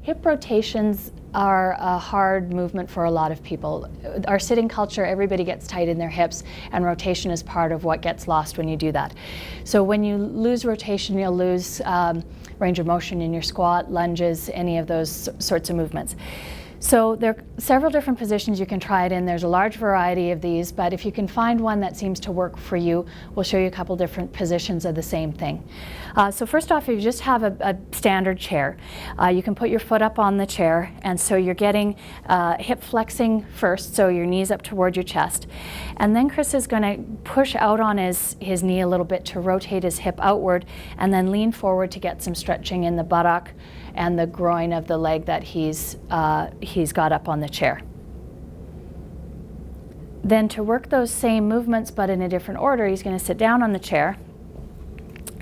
Hip rotations are a hard movement for a lot of people. Our sitting culture, everybody gets tight in their hips, and rotation is part of what gets lost when you do that. So when you lose rotation, you'll lose range of motion in your squat, lunges, any of those sorts of movements. So there are several different positions you can try it in. There's a large variety of these, but if you can find one that seems to work for you, we'll show you a couple different positions of the same thing. So first off, if you just have a standard chair, you can put your foot up on the chair, and so you're getting hip flexing first, so your knees up toward your chest. And then Chris is going to push out on his knee a little bit to rotate his hip outward, and then lean forward to get some stretching in the buttock and the groin of the leg that he's got up on the chair. Then to work those same movements but in a different order, he's going to sit down on the chair,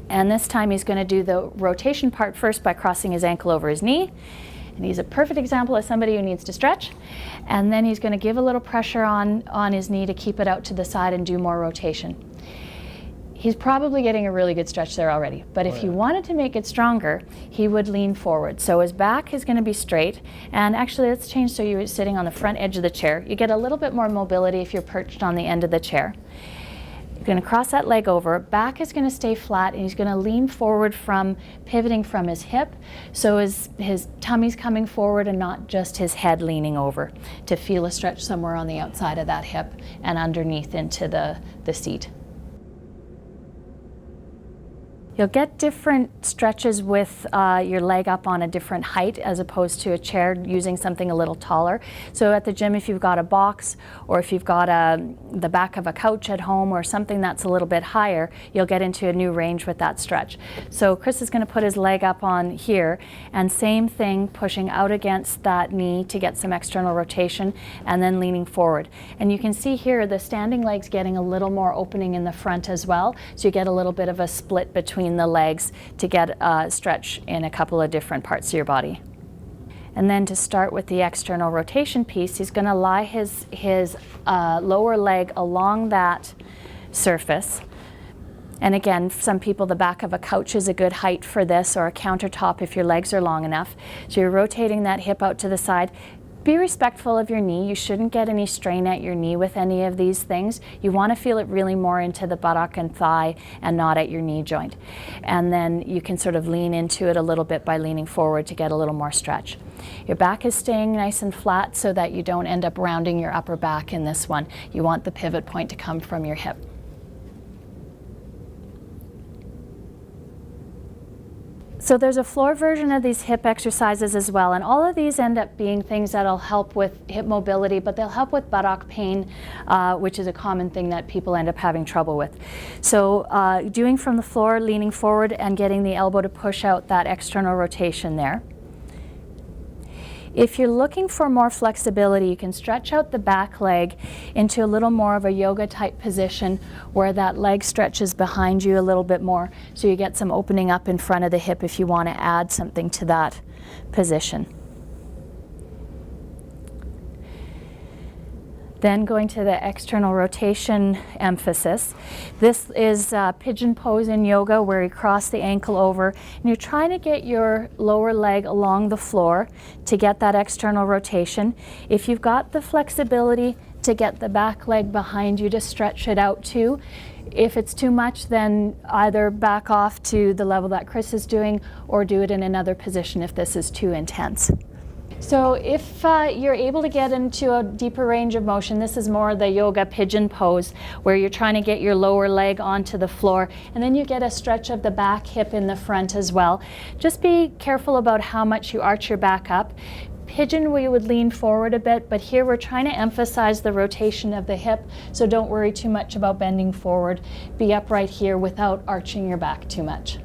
and this time he's going to do the rotation part first by crossing his ankle over his knee. And he's a perfect example of somebody who needs to stretch. And then he's going to give a little pressure on his knee to keep it out to the side and do more rotation. He's probably getting a really good stretch there already, but if he wanted to make it stronger, he would lean forward. So his back is going to be straight, and actually let's change so you're sitting on the front edge of the chair. You get a little bit more mobility if you're perched on the end of the chair. You're going to cross that leg over, back is going to stay flat, and he's going to lean forward from pivoting from his hip, so his tummy's coming forward and not just his head leaning over, to feel a stretch somewhere on the outside of that hip and underneath into the seat. You'll get different stretches with your leg up on a different height as opposed to a chair using something a little taller. So at the gym, if you've got a box, or if you've got the back of a couch at home or something that's a little bit higher, you'll get into a new range with that stretch. So Chris is going to put his leg up on here, and same thing, pushing out against that knee to get some external rotation, and then leaning forward. And you can see here the standing leg's getting a little more opening in the front as well, so you get a little bit of a split between the legs to get a stretch in a couple of different parts of your body. And then to start with the external rotation piece, he's going to lie his lower leg along that surface. And again, for some people, the back of a couch is a good height for this, or a countertop if your legs are long enough. So you're rotating that hip out to the side. Be respectful of your knee. You shouldn't get any strain at your knee with any of these things. You want to feel it really more into the buttock and thigh and not at your knee joint. And then you can sort of lean into it a little bit by leaning forward to get a little more stretch. Your back is staying nice and flat so that you don't end up rounding your upper back in this one. You want the pivot point to come from your hip. So there's a floor version of these hip exercises as well, and all of these end up being things that'll help with hip mobility, but they'll help with buttock pain, which is a common thing that people end up having trouble with. So doing from the floor, leaning forward and getting the elbow to push out that external rotation there. If you're looking for more flexibility, you can stretch out the back leg into a little more of a yoga type position where that leg stretches behind you a little bit more, so you get some opening up in front of the hip if you want to add something to that position. Then going to the external rotation emphasis. This is pigeon pose in yoga, where you cross the ankle over and you're trying to get your lower leg along the floor to get that external rotation. If you've got the flexibility to get the back leg behind you to stretch it out too, if it's too much, then either back off to the level that Chris is doing, or do it in another position if this is too intense. So if you're able to get into a deeper range of motion, this is more the yoga pigeon pose, where you're trying to get your lower leg onto the floor, and then you get a stretch of the back hip in the front as well. Just be careful about how much you arch your back up. Pigeon, we would lean forward a bit, but here we're trying to emphasize the rotation of the hip, so don't worry too much about bending forward. Be upright here without arching your back too much.